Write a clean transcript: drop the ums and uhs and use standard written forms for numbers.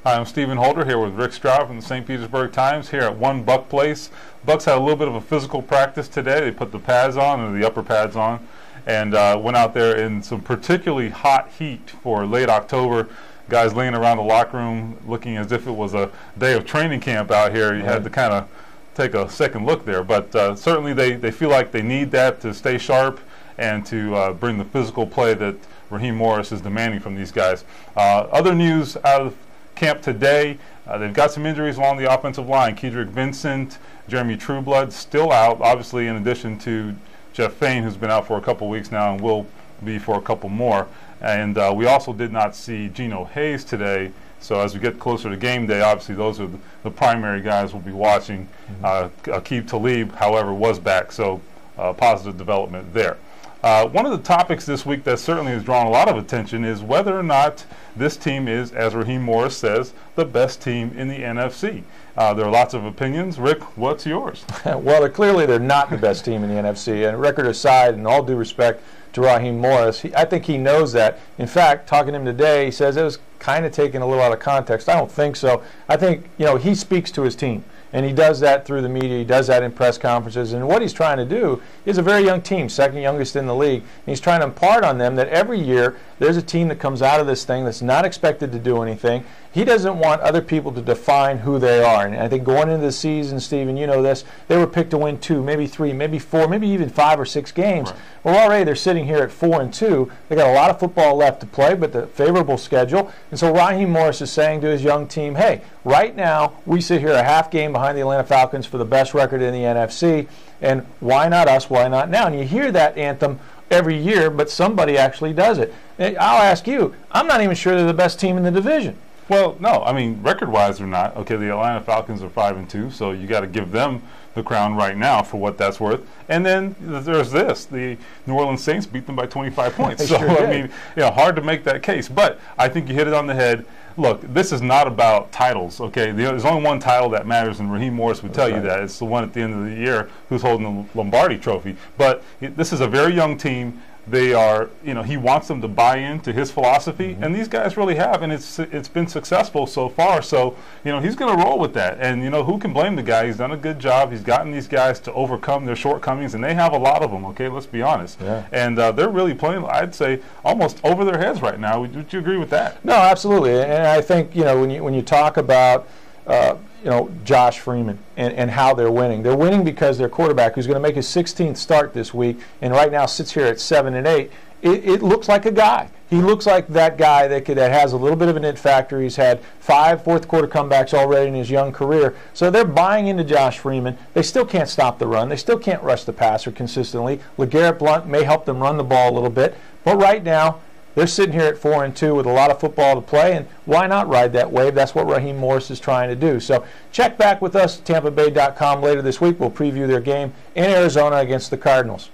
Hi, I'm Stephen Holder here with Rick Stroud from the St. Petersburg Times here at One Buck Place. Bucs had a little bit of a physical practice today. They put the pads on, or the upper pads on, and went out there in some particularly hot heat for late October. Guys laying around the locker room looking as if it was a day of training camp out here. You had to kind of take a second look there. But certainly they feel like they need that to stay sharp and to bring the physical play that Raheem Morris is demanding from these guys. Other news out of camp today, they've got some injuries along the offensive line. Kedrick Vincent, Jeremy Trueblood still out, obviously, in addition to Jeff Fain, who's been out for a couple weeks now and will be for a couple more. And we also did not see Geno Hayes today. So as we get closer to game day, obviously those are the primary guys we'll be watching. Aqib Talib, however, was back, so positive development there. One of the topics this week that certainly has drawn a lot of attention is whether or not this team is, as Raheem Morris says, the best team in the NFC. There are lots of opinions. Rick, what's yours? Well, clearly they're not the best team in the NFC. And record aside, and all due respect to Raheem Morris, I think he knows that. In fact, talking to him today, he says it was kind of taken a little out of context. I don't think so. I think, he speaks to his team. And he does that through the media. He does that in press conferences. And what he's trying to do is a very young team, second youngest in the league. And he's trying to impart on them that every year there's a team that comes out of this thing that's not expected to do anything. He doesn't want other people to define who they are. And I think going into the season, Stephen, you know this, they were picked to win 2, maybe 3, maybe 4, maybe even 5 or 6 games. Right. Well, already they're sitting here at 4-2. They got a lot of football left to play, but the favorable schedule. And so Raheem Morris is saying to his young team, hey, right now we sit here a half game behind the Atlanta Falcons for the best record in the NFC, and why not us, why not now? And you hear that anthem every year, but somebody actually does it. And I'll ask you, I'm not even sure they're the best team in the division. Well, no, I mean, record-wise they're not. Okay, the Atlanta Falcons are 5-2, so you got to give them the crown right now for what that's worth. And then there's this: the New Orleans Saints beat them by 25 points. So sure I mean, hard to make that case. But I think you hit it on the head. Look, this is not about titles. Okay, there's only one title that matters, and Raheem Morris would tell you that. It's the one at the end of the year who's holding the Lombardi Trophy. But this is a very young team. They are, he wants them to buy into his philosophy, and these guys really have, and it's been successful so far. So, he's going to roll with that. And, who can blame the guy? He's done a good job. He's gotten these guys to overcome their shortcomings, and they have a lot of them, okay? Let's be honest. Yeah. And they're really playing, I'd say, almost over their heads right now. Would you agree with that? No, absolutely. And I think, when you talk about Josh Freeman and how they're winning. They're winning because their quarterback, who's going to make his 16th start this week and right now sits here at 7-8, it looks like a guy. He looks like that guy that has a little bit of an it factor. He's had 5 fourth-quarter comebacks already in his young career. So they're buying into Josh Freeman. They still can't stop the run. They still can't rush the passer consistently. LeGarrette Blount may help them run the ball a little bit. But right now, they're sitting here at 4-2 with a lot of football to play, and why not ride that wave? That's what Raheem Morris is trying to do. So check back with us at TampaBay.com later this week. We'll preview their game in Arizona against the Cardinals.